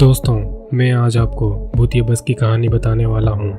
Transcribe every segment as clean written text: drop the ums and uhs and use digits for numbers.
दोस्तों, मैं आज आपको भूतिया बस की कहानी बताने वाला हूँ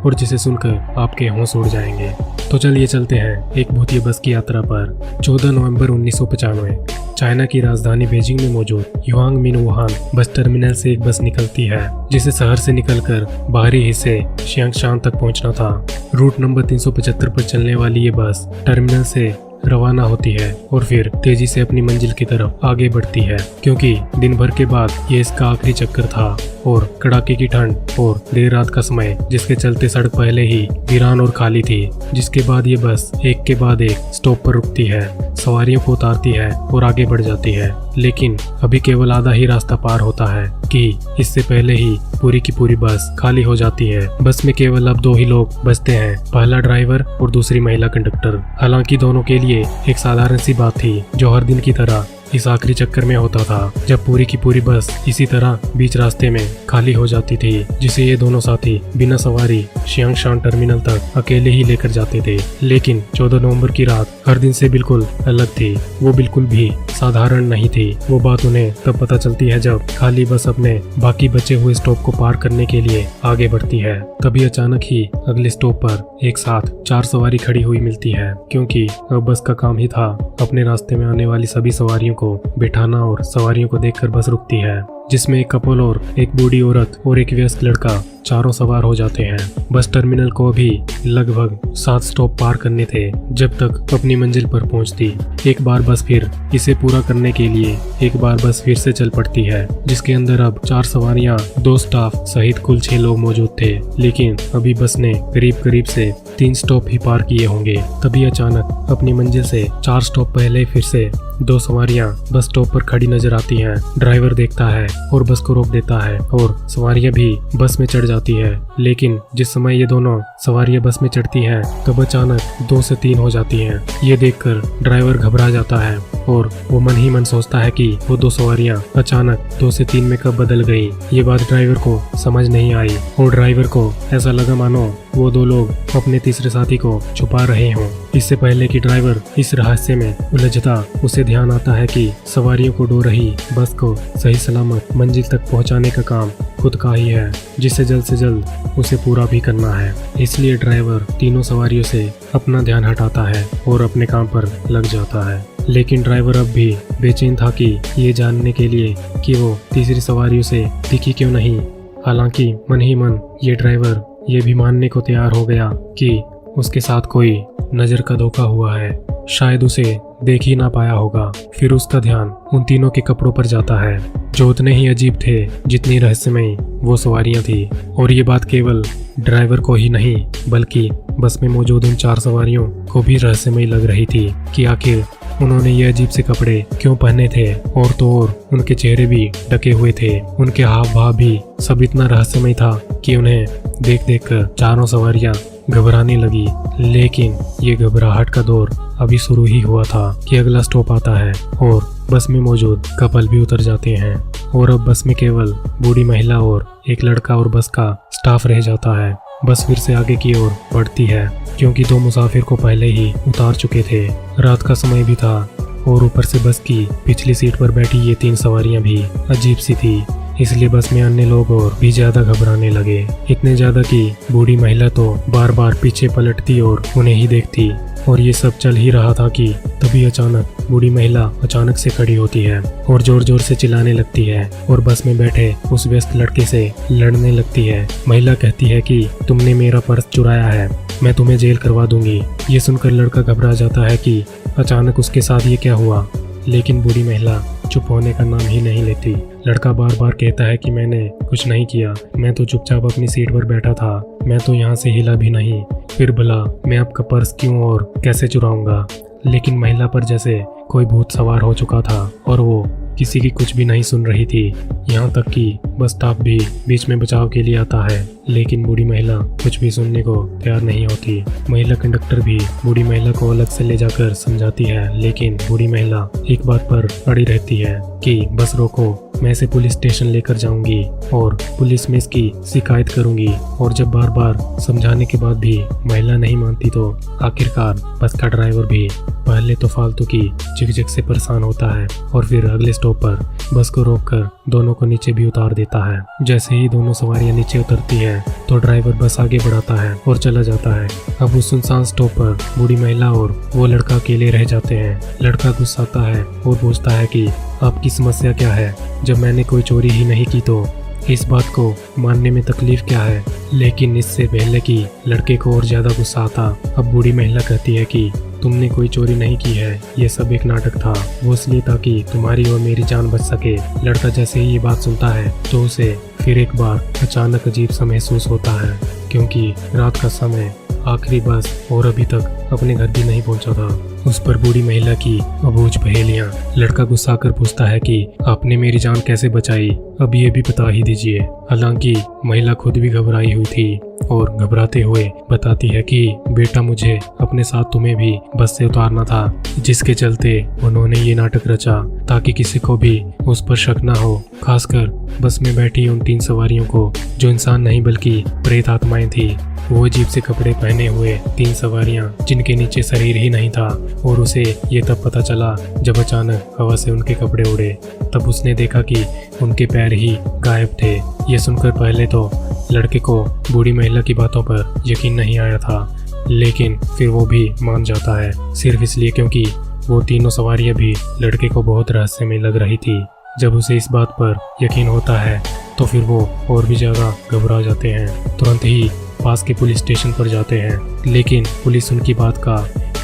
और जिसे सुनकर आपके होश उड़ जाएंगे। तो चलिए चलते हैं एक भूतिया बस की यात्रा पर। 14 नवंबर 1995 चाइना की राजधानी बीजिंग में मौजूद युआंग मिन वुहान बस टर्मिनल से एक बस निकलती है जिसे शहर से निकलकर बाहरी हिस्से शियांगशान तक पहुंचना था। रूट नंबर 375 पर चलने वाली ये बस टर्मिनल से रवाना होती है और फिर तेजी से अपनी मंजिल की तरफ आगे बढ़ती है, क्योंकि दिन भर के बाद ये इसका आखिरी चक्कर था और कड़ाके की ठंड और देर रात का समय जिसके चलते सड़क पहले ही वीरान और खाली थी। जिसके बाद ये बस एक के बाद एक स्टॉप पर रुकती है, सवारियों को उतारती है और आगे बढ़ जाती है। लेकिन अभी केवल आधा ही रास्ता पार होता है कि इससे पहले ही पूरी की पूरी बस खाली हो जाती है। बस में केवल अब 2 ही लोग बचते हैं, पहला ड्राइवर और दूसरी महिला कंडक्टर। हालांकि दोनों के लिए एक साधारण सी बात थी जो हर दिन की तरह इस आखिरी चक्कर में होता था, जब पूरी की पूरी बस इसी तरह बीच रास्ते में खाली हो जाती थी, जिसे ये दोनों साथी बिना सवारी शियांगशान टर्मिनल तक अकेले ही लेकर जाते थे। लेकिन 14 नवंबर की रात हर दिन से बिल्कुल अलग थी। वो बिल्कुल भी साधारण नहीं थी। वो बात उन्हें तब पता चलती है जब खाली बस अपने बाकी बचे हुए स्टॉप को पार करने के लिए आगे बढ़ती है। तभी अचानक ही अगले स्टॉप पर एक साथ 4 सवारी खड़ी हुई मिलती है, क्योंकि अब बस का काम ही था अपने रास्ते में आने वाली सभी सवारियों को बिठाना और सवारियों को देखकर बस रुकती है, जिसमें एक कपल और एक बूढ़ी औरत और एक वयस्क लड़का चारों सवार हो जाते हैं। बस टर्मिनल को अभी लगभग 7 स्टॉप पार करने थे जब तक अपनी मंजिल पर पहुंचती। एक बार बस फिर इसे पूरा करने के लिए एक बार बस फिर से चल पड़ती है, जिसके अंदर अब 4 सवारियां 2 स्टाफ सहित कुल 6 लोग मौजूद थे। लेकिन अभी बस ने करीब से 3 स्टॉप ही पार किए होंगे। तभी अचानक अपनी मंजिल से 4 स्टॉप पहले फिर से 2 सवारियां बस स्टॉप पर खड़ी नजर आती हैं। ड्राइवर देखता है और बस को रोक देता है और सवारियां भी बस में चढ़ जाती है। लेकिन जिस समय ये दोनों सवारियां बस में चढ़ती हैं तब अचानक 2 से 3 हो जाती हैं। ये देखकर ड्राइवर घबरा जाता है और वो मन ही मन सोचता है कि वो 2 सवारियां अचानक 2 से 3 में कब बदल गई। ये बात ड्राइवर को समझ नहीं आई और ड्राइवर को ऐसा लगा मानो वो 2 लोग अपने तीसरे साथी को छुपा रहे हों। इससे पहले कि ड्राइवर इस रहस्य में उलझता, उसे ध्यान आता है कि सवारियों को ढो रही बस को सही सलामत मंजिल तक पहुंचाने का काम खुद का ही है, जिसे जल्द से जल्द उसे पूरा भी करना है। इसलिए ड्राइवर तीनों सवारियों से अपना ध्यान हटाता है और अपने काम पर लग जाता है। लेकिन ड्राइवर अब भी बेचैन था कि ये जानने के लिए कि वो तीसरी सवारियों से दिखी क्यों नहीं। हालांकि मन ही मन ये ड्राइवर ये भी मानने को तैयार हो गया कि उसके साथ कोई नजर का धोखा हुआ है, शायद उसे देख ही ना पाया होगा। फिर उसका ध्यान उन तीनों के कपड़ों पर जाता है जो उतने ही अजीब थे जितनी रहस्यमयी वो सवारियां थी। और ये बात केवल ड्राइवर को ही नहीं बल्कि बस में मौजूद उन 4 सवारियों को भी रहस्यमयी लग रही थी कि आखिर उन्होंने ये अजीब से कपड़े क्यों पहने थे। और तो और उनके चेहरे भी ढके हुए थे, उनके हाव भाव भी सब इतना रहस्यमय था कि उन्हें देख कर चारों सवारियां घबराने लगी। लेकिन ये घबराहट का दौर अभी शुरू ही हुआ था कि अगला स्टॉप आता है और बस में मौजूद कपल भी उतर जाते हैं और अब बस में केवल बूढ़ी महिला और एक लड़का और बस का स्टाफ रह जाता है। बस फिर से आगे की ओर बढ़ती है, क्योंकि 2 मुसाफिर को पहले ही उतार चुके थे। रात का समय भी था और ऊपर से बस की पिछली सीट पर बैठी ये 3 सवारियां भी अजीब सी थी। इसलिए बस में अन्य लोग और भी ज्यादा घबराने लगे, इतने ज्यादा कि बूढ़ी महिला तो बार बार पीछे पलटती और उन्हें ही देखती। और ये सब चल ही रहा था कि तभी अचानक बूढ़ी महिला अचानक से खड़ी होती है और जोर जोर से चिल्लाने लगती है और बस में बैठे उस व्यस्त लड़के से लड़ने लगती है। महिला कहती है कि तुमने मेरा पर्स चुराया है, मैं तुम्हें जेल करवा दूंगी। ये सुनकर लड़का घबरा जाता है कि अचानक उसके साथ ये क्या हुआ। लेकिन बूढ़ी महिला चुप होने का नाम ही नहीं लेती। लड़का बार बार कहता है कि मैंने कुछ नहीं किया, मैं तो चुपचाप अपनी सीट पर बैठा था, मैं तो यहाँ से हिला भी नहीं, फिर भला मैं आपका पर्स क्यों और कैसे चुराऊंगा। लेकिन महिला पर जैसे कोई भूत सवार हो चुका था और वो किसी की कुछ भी नहीं सुन रही थी। यहाँ तक कि बस स्टाफ भी बीच में बचाव के लिए आता है, लेकिन बूढ़ी महिला कुछ भी सुनने को तैयार नहीं होती। महिला कंडक्टर भी बूढ़ी महिला को अलग से ले जाकर समझाती है, लेकिन बूढ़ी महिला एक बात पर अड़ी रहती है कि बस रोको, मैं इसे पुलिस स्टेशन लेकर जाऊंगी और पुलिस में इसकी शिकायत करूंगी। और जब बार बार समझाने के बाद भी महिला नहीं मानती तो आखिरकार बस का ड्राइवर भी पहले तो फालतू की झिकझिक से परेशान होता है और फिर अगले स्टॉप पर बस को रोककर दोनों को नीचे भी उतार देता है। जैसे ही दोनों सवारियां नीचे उतरती है तो ड्राइवर बस आगे बढ़ाता है और चला जाता है। अब उस सुनसान स्टॉप पर बूढ़ी महिला और वो लड़का अकेले रह जाते हैं। लड़का गुस्साता है और पूछता है कि आपकी समस्या क्या है? जब मैंने कोई चोरी ही नहीं की तो इस बात को मानने में तकलीफ क्या है? लेकिन इससे पहले कि लड़के को और ज्यादा गुस्सा आता, अब बूढ़ी महिला कहती है कि तुमने कोई चोरी नहीं की है, ये सब एक नाटक था, वो इसलिए था कि तुम्हारी और मेरी जान बच सके। लड़का जैसे ही ये बात सुनता है तो उसे फिर एक बार अचानक अजीब सा महसूस होता है, क्योंकि रात का समय, आखिरी बस और अभी तक अपने घर भी नहीं पहुंचा था। उस पर बूढ़ी महिला की अबूझ पहेलियां। लड़का गुस्सा कर पूछता है कि आपने मेरी जान कैसे बचाई, अब ये भी बता ही दीजिए। हालांकि महिला खुद भी घबराई हुई थी और घबराते हुए बताती है कि बेटा, मुझे अपने साथ तुम्हें भी बस से उतारना था, जिसके चलते उन्होंने ये नाटक रचा ताकि किसी को भी उस पर शक ना हो, खासकर बस में बैठी उन 3 सवारियों को जो इंसान नहीं बल्कि प्रेत आत्माएं थी। वो अजीब से कपड़े पहने हुए 3 सवारियां जिनके नीचे शरीर ही नहीं था, और उसे ये तब पता चला जब अचानक हवा से उनके कपड़े उड़े। तब उसने देखा कि उनके पैर ही गायब थे। ये सुनकर पहले तो लड़के को बूढ़ी महिला की बातों पर यकीन नहीं आया था, लेकिन फिर वो भी मान जाता है, सिर्फ इसलिए क्योंकि वो तीनों सवारियां भी लड़के को बहुत रहस्यमय लग रही थी। जब उसे इस बात पर यकीन होता है तो फिर वो और भी ज्यादा घबरा जाते हैं। तुरंत ही पास के पुलिस स्टेशन पर जाते हैं, लेकिन पुलिस उनकी बात का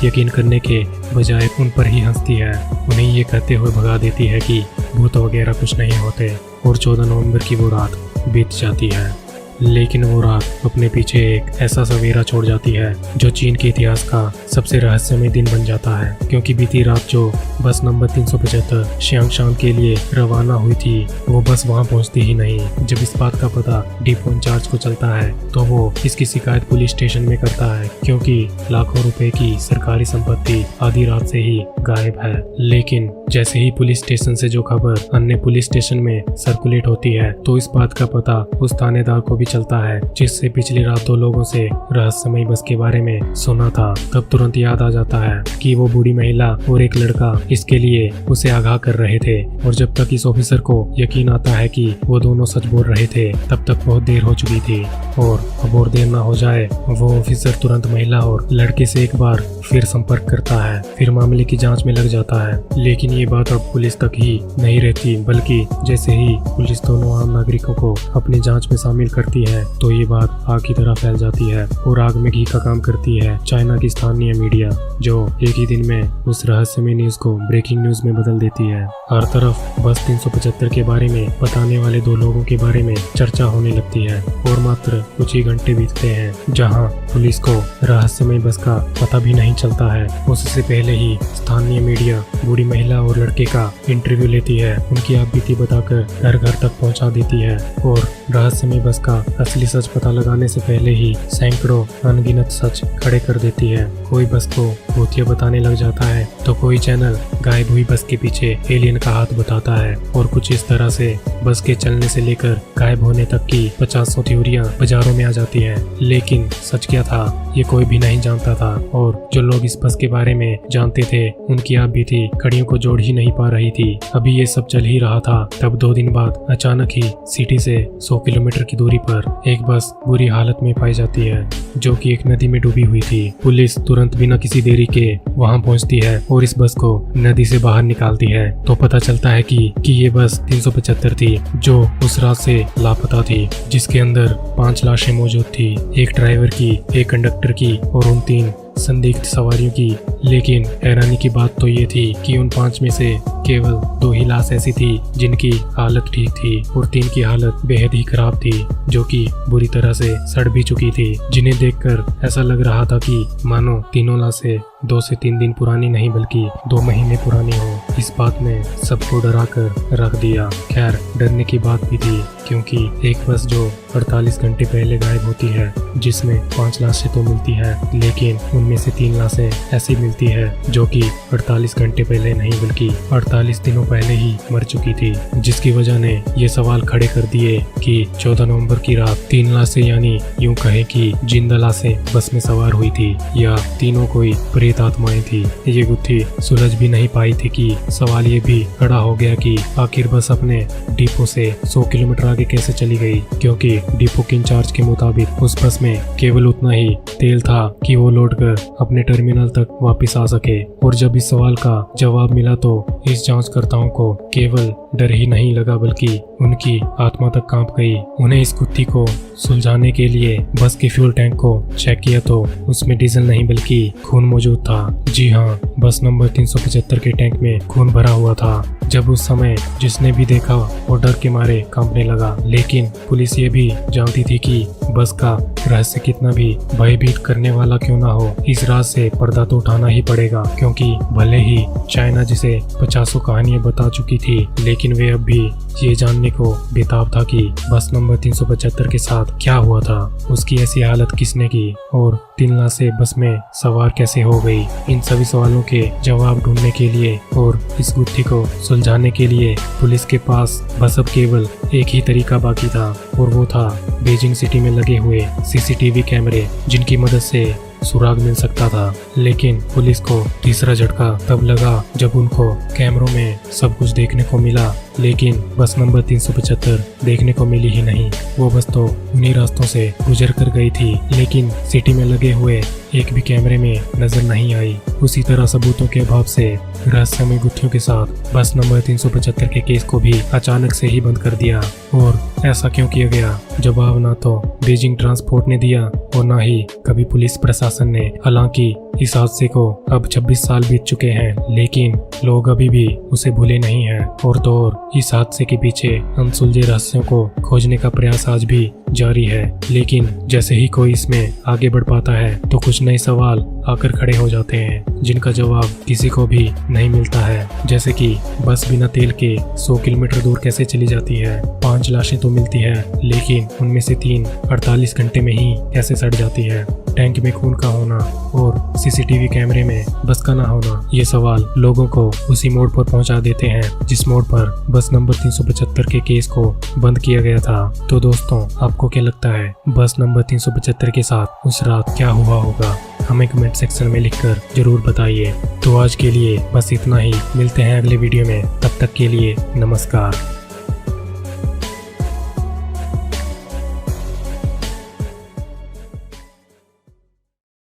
यकीन करने के बजाय उन पर ही हंसती है। उन्हें ये कहते हुए भगा देती है कि भूत वगैरह कुछ नहीं होते, और 14 नवंबर की वो रात बीत जाती है। लेकिन वो रात अपने पीछे एक ऐसा सवेरा छोड़ जाती है जो चीन के इतिहास का सबसे रहस्यमय दिन बन जाता है, क्योंकि बीती रात जो बस नंबर 375 शियांगशान के लिए रवाना हुई थी, वो बस वहां पहुंचती ही नहीं। जब इस बात का पता डिपो इंचार्ज को चलता है तो वो इसकी शिकायत पुलिस स्टेशन में करता है, क्योंकि लाखों रुपए की सरकारी संपत्ति आधी रात से ही गायब है। लेकिन जैसे ही पुलिस स्टेशन से जो खबर अन्य पुलिस स्टेशन में सर्कुलेट होती है तो इस बात का पता उस थानेदार को भी चलता है जिससे पिछली रात 2 लोगों से रहस्यमय बस के बारे में सुना था। तब तुरंत याद आ जाता है कि वो बूढ़ी महिला और एक लड़का इसके लिए उसे आगाह कर रहे थे, और जब तक इस ऑफिसर को यकीन आता है कि वो दोनों सच बोल रहे थे तब तक बहुत देर हो चुकी थी। और अब और देर ना हो जाए, वो ऑफिसर तुरंत महिला और लड़के से एक बार फिर संपर्क करता है, फिर मामले की जांच में लग जाता है। लेकिन ये बात अब पुलिस तक ही नहीं रहती, बल्कि जैसे ही पुलिस दोनों आम नागरिकों को अपनी जांच में शामिल करती है तो ये बात आग की तरह फैल जाती है, और आग में घी का काम करती है चाइना की स्थानीय मीडिया, जो एक ही दिन में उस रहस्यमय न्यूज को ब्रेकिंग न्यूज में बदल देती है। हर तरफ बस 375 के बारे में बताने वाले 2 लोगों के बारे में चर्चा होने लगती है, और मात्र कुछ ही घंटे बीतते हैं जहां पुलिस को रहस्यमय बस का पता भी नहीं चलता है। उससे पहले ही स्थानीय मीडिया बूढ़ी महिला और लड़के का इंटरव्यू लेती है, उनकी आपबीती बताकर घर घर तक पहुंचा देती है, और रहस्यमय बस का असली सच पता लगाने से पहले ही सैकड़ों अनगिनत सच खड़े कर देती है। कोई बस को भूतिया बताने लग जाता है तो कोई चैनल गायब हुई बस के पीछे एलियन का हाथ बताता है, और कुछ इस तरह से बस के चलने से लेकर गायब होने तक की 50 थ्योरियां बाजारों में आ जाती है। लेकिन सच क्या था ये कोई भी नहीं जानता था, और जो लोग इस बस के बारे में जानते थे उनकी आपबीती कड़ियों को जोड़ ही नहीं पा रही थी। अभी ये सब चल ही रहा था, तब 2 दिन बाद अचानक ही सिटी से 100 किलोमीटर की दूरी पर एक बस बुरी हालत में पाई जाती है, जो कि एक नदी में डूबी हुई थी। पुलिस तुरंत बिना किसी देरी के वहां पहुंचती है और इस बस को नदी से बाहर निकालती है, तो पता चलता है कि ये बस 375 थी जो उस रात से लापता थी, जिसके अंदर 5 लाशें मौजूद थी, एक ड्राइवर की, एक कंडक्टर की और उन 3 संदिग्ध सवारियों की। लेकिन हैरानी की बात तो ये थी कि उन 5 में से केवल 2 ही लाश ऐसी थी जिनकी हालत ठीक थी, और 3 की हालत बेहद ही खराब थी, जो कि बुरी तरह से सड़ भी चुकी थी, जिन्हें देखकर ऐसा लग रहा था कि मानो तीनों लाशें 2 से 3 दिन पुरानी नहीं बल्कि 2 महीने पुरानी हो। इस बात ने सबको डरा कर रख दिया। खैर, डरने की बात भी थी, क्योंकि एक बस जो 48 घंटे पहले गायब होती है, जिसमें 5 लाशें तो मिलती है, लेकिन उनमें से 3 लाशें ऐसी मिलती है जो कि 48 घंटे पहले नहीं बल्कि 48 दिनों पहले ही मर चुकी थी, जिसकी वजह ने ये सवाल खड़े कर दिए कि 14 नवंबर की रात 3 लाशें, यानी यूं कहे कि जिंदा लाशें बस में सवार हुई थी, या तीनों कोई प्रेत प्रेत आत्माएं थी। ये गुत्थी सुलझ भी नहीं पाई थी कि सवाल ये भी खड़ा हो गया कि आखिर बस अपने डिपो से 100 किलोमीटर आगे कैसे चली गई, क्योंकि डिपो के इंचार्ज के मुताबिक उस बस में केवल उतना ही तेल था कि वो लौट कर अपने टर्मिनल तक वापस आ सके। और जब इस सवाल का जवाब मिला तो इस जांचकर्ताओं को केवल डर ही नहीं लगा बल्कि उनकी आत्मा तक कांप गई। उन्हें इस गुत्थी को सुलझाने के लिए बस के फ्यूल टैंक को चेक किया तो उसमें डीजल नहीं बल्कि खून मौजूद था। जी हाँ, बस नंबर 375 के टैंक में खून भरा हुआ था। जब उस समय जिसने भी देखा वो डर के मारे कांपने लगा। लेकिन पुलिस ये भी जानती थी कि बस का रहस्य कितना भी भयभीत करने वाला क्यों ना हो, इस राज से पर्दा तो उठाना ही पड़ेगा, क्योंकि भले ही चाइना जिसे 50 कहानियां बता चुकी थी, लेकिन वे अब भी ये जानने को बेताब था कि बस नंबर 375 के साथ क्या हुआ था, उसकी ऐसी हालत किसने की और 3 लाशें बस में सवार कैसे हो गई। इन सभी सवालों के जवाब ढूंढने के लिए और इस गुत्थी को सुलझाने के लिए पुलिस के पास बस अब केवल एक ही तरीका बाकी था, और वो था बीजिंग सिटी में लगे हुए सीसीटीवी कैमरे, जिनकी मदद से सुराग मिल सकता था। लेकिन पुलिस को तीसरा झटका तब लगा जब उनको कैमरों में सब कुछ देखने को मिला, लेकिन बस नंबर 375 देखने को मिली ही नहीं। वो बस तो उन्हीं रास्तों से गुजर कर गई थी, लेकिन सिटी में लगे हुए एक भी कैमरे में नजर नहीं आई। उसी तरह सबूतों के अभाव से रहस्यमय गुत्थियों के साथ बस नंबर 375 के केस को भी अचानक से ही बंद कर दिया। और ऐसा क्यों किया गया? जवाब ना तो बीजिंग ट्रांसपोर्ट ने दिया और ना ही कभी पुलिस प्रशासन ने। हालांकि इस हादसे को अब 26 साल बीत चुके हैं, लेकिन लोग अभी भी उसे भूले नहीं हैं। और तो और इस हादसे के पीछे अनसुलझे रहस्यों को खोजने का प्रयास आज भी जारी है। लेकिन जैसे ही कोई इसमें आगे बढ़ पाता है तो कुछ नए सवाल आकर खड़े हो जाते हैं, जिनका जवाब किसी को भी नहीं मिलता है। जैसे कि बस बिना तेल के 100 किलोमीटर दूर कैसे चली जाती है? 5 लाशें तो मिलती है, लेकिन उनमें से 3 48 घंटे में ही कैसे सड़ जाती है? टैंक में खून का होना और सीसीटीवी कैमरे में बस का ना होना, ये सवाल लोगों को उसी मोड़ पर पहुंचा देते हैं जिस मोड़ पर बस नंबर 375 के केस को बंद किया गया था। तो दोस्तों, आपको क्या लगता है बस नंबर 375 के साथ उस रात क्या हुआ होगा? हमें कमेंट सेक्शन में लिखकर जरूर बताइए। तो आज के लिए बस इतना ही, मिलते हैं अगले वीडियो में, तब तक के लिए नमस्कार।